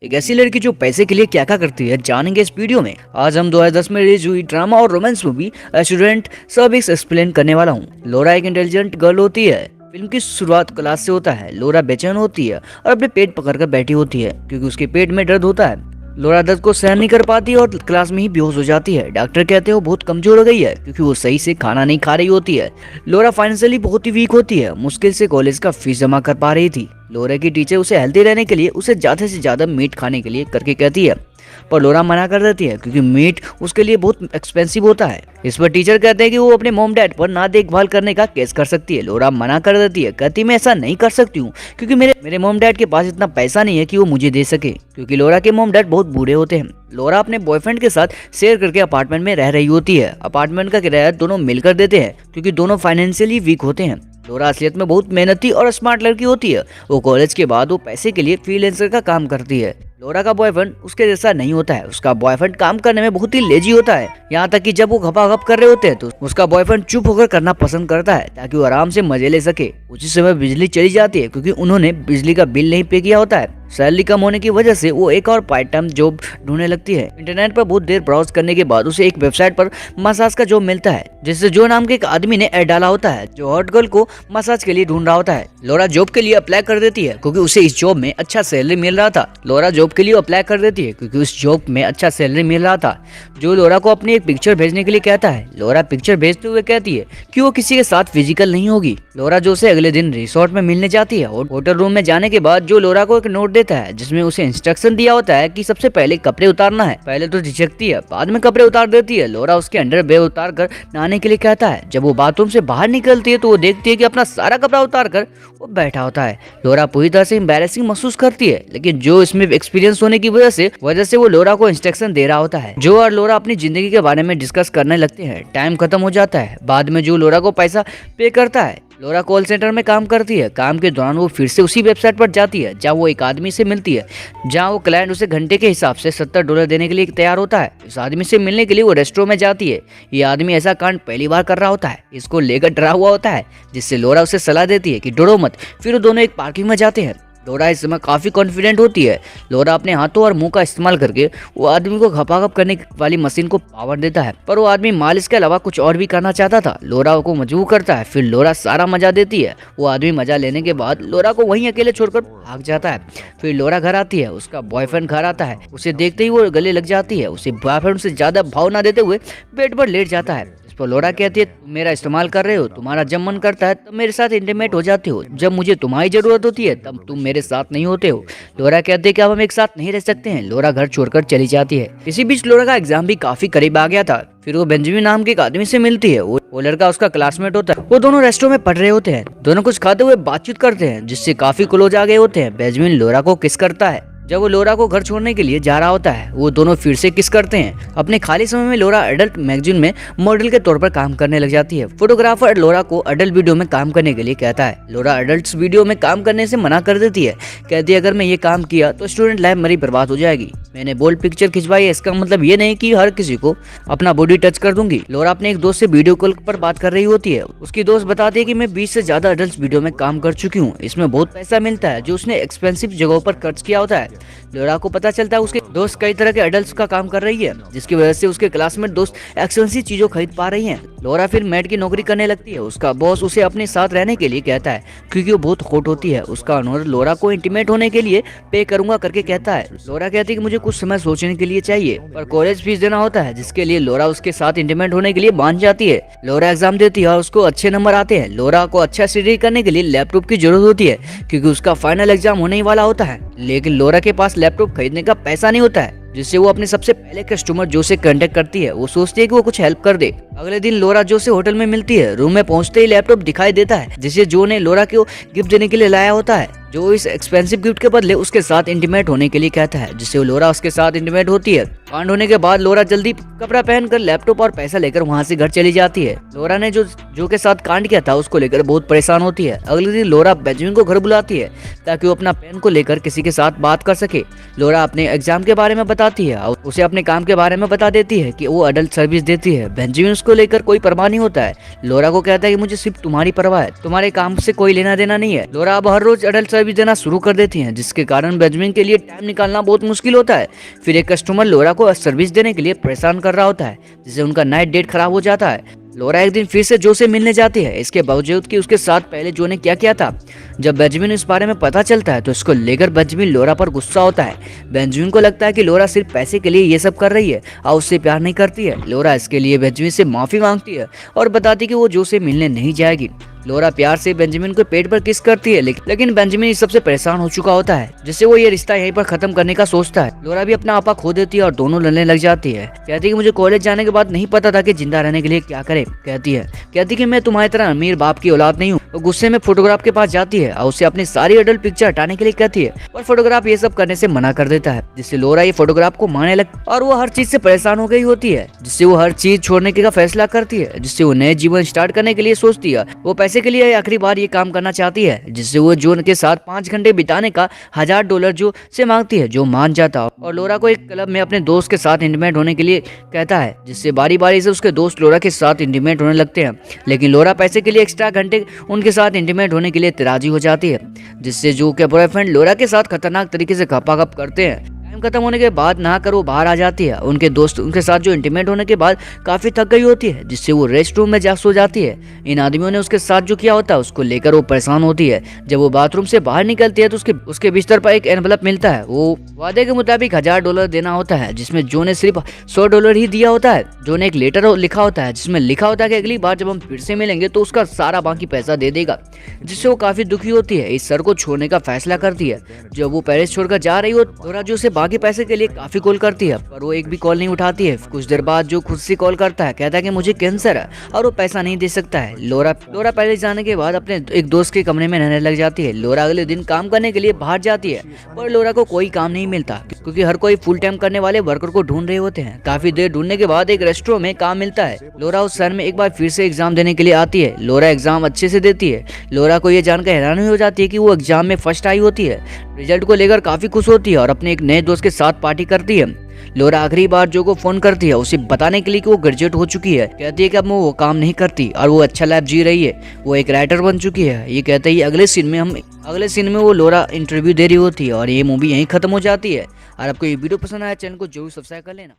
एक ऐसी लड़की जो पैसे के लिए क्या क्या करती है जानेंगे इस वीडियो में। आज हम 2010 में रिलीज हुई ड्रामा और रोमांस मूवी स्टूडेंट सब एक्सप्लेन करने वाला हूँ। लोरा एक इंटेलिजेंट गर्ल होती है। फिल्म की शुरुआत क्लास से होता है। लोरा बेचैन होती है और अपने पेट पकड़कर बैठी होती है क्योंकि उसके पेट में दर्द होता है। लोरा दर्द को सहन नहीं कर पाती और क्लास में ही बेहोश हो जाती है। डॉक्टर कहते हैं वो बहुत कमजोर हो गई है क्योंकि वो सही से खाना नहीं खा रही होती है। लोरा फाइनेंशियली बहुत ही वीक होती है, मुश्किल से कॉलेज का फीस जमा कर पा रही थी। लोरा की टीचर उसे हेल्दी रहने के लिए उसे ज्यादा से ज्यादा मीट खाने के लिए करके कहती है, पर लोरा मना कर देती है क्योंकि मीट उसके लिए बहुत एक्सपेंसिव होता है। इस पर टीचर कहते हैं कि वो अपने मॉम डैड पर ना देखभाल करने का केस कर सकती है। लोरा मना कर देती है, कहती मैं ऐसा नहीं कर सकती हूँ क्योंकि मेरे मॉम डैड के पास इतना पैसा नहीं है कि वो मुझे दे सके, क्योंकि लोरा के मॉम डैड बहुत बूढ़े होते हैं। लोरा अपने बॉयफ्रेंड के साथ शेयर करके अपार्टमेंट में रह रही होती है। अपार्टमेंट का किराया दोनों मिलकर देते हैं क्योंकि दोनों फाइनेंशियली वीक होते हैं। लोरा असलियत में बहुत मेहनती और स्मार्ट लड़की होती है। वो कॉलेज के बाद वो पैसे के लिए फ्रीलांसर का काम करती है। लोरा का बॉयफ्रेंड उसके जैसा नहीं होता है। उसका बॉयफ्रेंड काम करने में बहुत ही लेजी होता है। यहाँ तक कि जब वो घपाघप कर रहे होते हैं तो उसका बॉयफ्रेंड चुप होकर करना पसंद करता है ताकि वो आराम से मजे ले सके। उसी समय बिजली चली जाती है क्योंकि उन्होंने बिजली का बिल नहीं पे किया होता है। सैलरी कम होने की वजह से वो एक और पार्ट टाइम जॉब ढूंढने लगती है। इंटरनेट पर बहुत देर ब्राउज करने के बाद उसे एक वेबसाइट पर मसाज का जॉब मिलता है, जिससे जो नाम के एक आदमी ने ऐड डाला होता है जो हॉट गर्ल को मसाज के लिए ढूंढ रहा होता है। लोरा जॉब के लिए अप्लाई कर देती है क्योंकि उसे इस जॉब में अच्छा सैलरी मिल रहा था। लोरा जॉब के लिए अप्लाई कर देती है क्योंकि उस जॉब में अच्छा सैलरी मिल रहा था। जो लोरा को अपनी एक पिक्चर भेजने के लिए कहता है। लोरा पिक्चर भेजते हुए कहती है कि वो किसी के साथ फिजिकल नहीं होगी। लोरा जो उसे अगले दिन रिसोर्ट में मिलने जाती है। होटल रूम में जाने के बाद जो लोरा को एक नोट देता है जिसमें उसे इंस्ट्रक्शन दिया होता है कि सबसे पहले कपड़े उतारना है। पहले तो झिझकती है, बाद में कपड़े उतार देती है। लोरा उसके अंडरवेयर उतार कर नहाने के लिए कहता है। जब वो बाथरूम से बाहर निकलती है तो वो देखती है कि अपना सारा कपड़ा उतार कर वो बैठा होता है। लोरा पूरी तरह से एम्बैरेसिंग महसूस करती है, लेकिन जो इसमें एक्सपीरियंस होने की वजह से वो लोरा को इंस्ट्रक्शन दे रहा होता है। जो और लोरा अपनी जिंदगी के बारे में डिस्कस करने लगते हैं। टाइम खत्म हो जाता है। बाद में जो लोरा को पैसा पे करता है। लोरा कॉल सेंटर में काम करती है। काम के दौरान वो फिर से उसी वेबसाइट पर जाती है जहाँ वो एक आदमी से मिलती है, जहाँ वो क्लाइंट उसे घंटे के हिसाब से $70 देने के लिए तैयार होता है। इस आदमी से मिलने के लिए वो रेस्टोरेंट में जाती है। ये आदमी ऐसा कांड पहली बार कर रहा होता है। इसको लेकर डरा हुआ होता है, जिससे लोरा उसे सलाह देती है कि डरो मत। फिर वो दोनों एक पार्किंग में जाते हैं। लोरा इस समय काफी कॉन्फिडेंट होती है। लोरा अपने हाथों और मुंह का इस्तेमाल करके वो आदमी को घपाघप करने वाली मशीन को पावर देता है, पर वो आदमी मालिश के अलावा कुछ और भी करना चाहता था। लोरा को मजबूर करता है। फिर लोरा सारा मजा देती है। वो आदमी मजा लेने के बाद लोरा को वहीं अकेले छोड़कर भाग जाता है। फिर लोरा घर आती है। उसका बॉयफ्रेंड घर आता है। उसे देखते ही वो गले लग जाती है। उसे बॉयफ्रेंड से ज्यादा भाव ना देते हुए बेड पर लेट जाता है। तो लोरा कहती है तुम मेरा इस्तेमाल कर रहे हो। तुम्हारा जब मन करता है तब मेरे साथ इंटीमेट हो जाते हो, जब मुझे तुम्हारी जरूरत होती है तब तुम मेरे साथ नहीं होते हो। लोरा कहती है कि अब हम एक साथ नहीं रह सकते हैं। लोरा घर छोड़कर चली जाती है। इसी बीच लोरा का एग्जाम भी काफी करीब आ गया था। फिर वो बेंजामिन नाम के एक आदमी से मिलती है। वो लड़का उसका क्लासमेट होता है। वो दोनों रेस्टोरेंट में पढ़ रहे होते हैं। दोनों कुछ खाते हुए बातचीत करते हैं, जिससे काफी क्लोज आ गए होते हैं। बेंजामिन लोरा को किस करता है। जब वो लोरा को घर छोड़ने के लिए जा रहा होता है, वो दोनों फिर से किस करते हैं। अपने खाली समय में लोरा अडल्ट मैगजीन में मॉडल के तौर पर काम करने लग जाती है। फोटोग्राफर लोरा को अडल्ट वीडियो में काम करने के लिए कहता है। लोरा अडल्ट वीडियो में काम करने से मना कर देती है। कहती है अगर मैं ये काम किया तो स्टूडेंट लाइफ मेरी बर्बाद हो जाएगी। मैंने बोल्ड पिक्चर खिंचवाई है, इसका मतलब ये नहीं कि हर किसी को अपना बॉडी टच कर दूंगी। लोरा अपने एक दोस्त से वीडियो कॉल पर बात कर रही होती है। उसकी दोस्त बताती है कि मैं 20 से ज्यादा अडल्ट वीडियो में काम कर चुकी हूँ। इसमें बहुत पैसा मिलता है जो उसने एक्सपेंसिव जगहों पर खर्च किया होता है। लोरा को पता चलता है उसके दोस्त कई तरह के एडल्ट्स का काम कर रही है, जिसकी वजह से उसके क्लासमेट दोस्त एक्सपेंसिव चीजों खरीद पा रही हैं। लोरा फिर मेड की नौकरी करने लगती है। उसका बॉस उसे अपने साथ रहने के लिए कहता है क्योंकि वो बहुत हॉट होती है। उसका अनुरोध लोरा को इंटीमेट होने के लिए पे करूंगा करके कहता है। लोरा कहती है कि मुझे कुछ समय सोचने के लिए चाहिए, पर कॉलेज फीस देना होता है, जिसके लिए लोरा उसके साथ इंटीमेट होने के लिए मान जाती है। लोरा एग्जाम देती है और उसको अच्छे नंबर आते हैं। लोरा को अच्छा स्टडी करने के लिए लैपटॉप की जरूरत होती है क्योंकि उसका फाइनल एग्जाम होने वाला होता है, लेकिन लोरा के पास लैपटॉप खरीदने का पैसा नहीं होता है, जिससे वो अपने सबसे पहले कस्टमर जो से कांटेक्ट करती है। वो सोचती है कि वो कुछ हेल्प कर दे। अगले दिन लोरा जो से होटल में मिलती है। रूम में पहुंचते ही लैपटॉप दिखाई देता है, जिसे जो ने लोरा को गिफ्ट देने के लिए लाया होता है। जो इस एक्सपेंसिव गिफ्ट के बदले उसके साथ इंटीमेट होने के लिए कहता है, जिससे लोरा उसके साथ इंटीमेट होती है। कांड होने के बाद लोरा जल्दी कपड़ा पहनकर लैपटॉप और पैसा लेकर वहां से घर चली जाती है। लोरा ने जो के साथ कांड किया था उसको लेकर बहुत परेशान होती है। अगले दिन लोरा बेंजामिन को घर बुलाती है ताकि वो अपना पेन को लेकर किसी के साथ बात कर सके। लोरा अपने एग्जाम के बारे में बताती है और उसे अपने काम के बारे में बता देती है कि वो अडल्ट सर्विस देती है। बेंजामिन उसको लेकर कोई परवाह नहीं होता है। लोरा को कहता है कि मुझे सिर्फ तुम्हारी परवाह है, तुम्हारे काम से कोई लेना देना नहीं है। लोरा अब हर रोज अडल्ट सर्विस देना शुरू कर देती हैं, जिसके कारण बेंजामिन के लिए टाइम निकालना बहुत मुश्किल होता है। फिर एक कस्टमर लोरा को सर्विस देने के लिए परेशान कर रहा होता है, जिससे उनका नाइट डेट खराब हो जाता है। लोरा एक दिन फिर से जो से मिलने जाती है, इसके बावजूद कि उसके साथ पहले जो ने क्या किया था। जब बेंजामिन इस बारे में पता चलता है तो इसको लेकर बेंजामिन लोरा पर गुस्सा होता है। बेंजामिन को लगता है कि लोरा सिर्फ पैसे के लिए ये सब कर रही है और उससे प्यार नहीं करती है। लोरा इसके लिए बेंजामिन से माफी मांगती है और बताती है कि वो जो से मिलने नहीं जाएगी। लोरा प्यार से बेंजामिन को पेट पर किस करती है, लेकिन बेंजामिन इस सबसे परेशान हो चुका होता है, जिससे वो ये रिश्ता यहीं पर खत्म करने का सोचता है। लोरा भी अपना आपा खो देती है और दोनों लड़ने लग जाती है। कहती है कि मुझे कॉलेज जाने के बाद नहीं पता था कि जिंदा रहने के लिए क्या करे। कहती है कि मैं तुम्हारी तरह अमीर बाप की औलाद नहीं हूँ। वो गुस्से में फोटोग्राफ के पास जाती है और उसे अपनी सारी अडल्ट पिक्चर हटाने के लिए कहती है, पर फोटोग्राफ ये सब करने से मना कर देता है, जिससे लोरा ये फोटोग्राफ को मारने लगती और वो हर चीज से परेशान हो गई होती है, जिससे वो हर चीज छोड़ने का फैसला करती है, जिससे वो नए जीवन स्टार्ट करने के लिए सोचती है। वो पैसे के लिए आखिरी बार ये काम करना चाहती है, जिससे वो जोन के साथ 5 घंटे बिताने का $1000 जो से मांगती है, जो मान जाता है और लोरा को एक क्लब में अपने दोस्त के साथ इंटीमेट होने के लिए कहता है, जिससे बारी बारी से उसके दोस्त लोरा के साथ इंटीमेट होने लगते हैं। लेकिन लोरा पैसे के लिए एक्स्ट्रा घंटे उनके साथ इंटीमेट होने के लिए राजी हो जाती है, जिससे जो के बॉयफ्रेंड लोरा के साथ खतरनाक तरीके से खपाखप करते हैं। टाइम खत्म होने के बाद नहाकर वो बाहर आ जाती है। उनके दोस्त उनके साथ जो इंटीमेट होने के बाद काफी थक गई होती है, जिससे वो रेस्ट रूम में जा सो जाती है। इन आदमियों ने उसके साथ जो किया होता है उसको लेकर वो परेशान होती है। जब वो बाथरूम से बाहर निकलती है तो उसके बिस्तर पर एक एनवलप मिलता है। वो वादे के मुताबिक $1000 देना होता है, जिसमें जो ने सिर्फ $100 ही दिया होता है। जो ने एक लेटर लिखा होता है, जिसमें लिखा होता है कि अगली बार जब हम फिर से मिलेंगे तो उसका सारा बाकी पैसा दे देगा, जिससे वो काफी दुखी होती है। इस सर को छोड़ने का फैसला करती है। जब वो पेरिस छोड़कर जा रही हो, लोरा जो उसे बाकी पैसे के लिए काफी कॉल करती है, पर वो एक भी कॉल नहीं उठाती है। कुछ देर बाद जो खुद से कॉल करता है, कहता है कि मुझे कैंसर है और वो पैसा नहीं दे सकता है। लोरा पेरिस जाने के बाद अपने एक दोस्त के कमरे में रहने लग जाती है। लोरा अगले दिन काम करने के लिए बाहर जाती है, पर लोरा को कोई काम नहीं मिलता, क्योंकि हर कोई फुल टाइम करने वाले वर्कर को ढूंढ रहे होते हैं। काफी देर ढूंढने के बाद एक रेस्टोरेंट में काम मिलता है। लोरा उस शहर में एक बार फिर से एग्जाम देने के लिए आती है। लोरा एग्जाम अच्छे से देती है। लोरा को यह जानकर हैरानी हो जाती है कि वो एग्जाम में फर्स्ट आई होती है। रिजल्ट को लेकर काफी खुश होती है और अपने एक नए दोस्त के साथ पार्टी करती है। लोरा आखिरी बार जो को फोन करती है उसे बताने के लिए कि वो ग्रेजुएट हो चुकी है। कहती है कि अब वो काम नहीं करती और वो अच्छा लाइफ जी रही है, वो एक राइटर बन चुकी है। ये कहते ही अगले सीन में वो लोरा इंटरव्यू दे रही होती है और ये मूवी यहीं खत्म हो जाती है। और आपको ये वीडियो पसंद आया, चैनल को जरूर सब्सक्राइब कर लेना।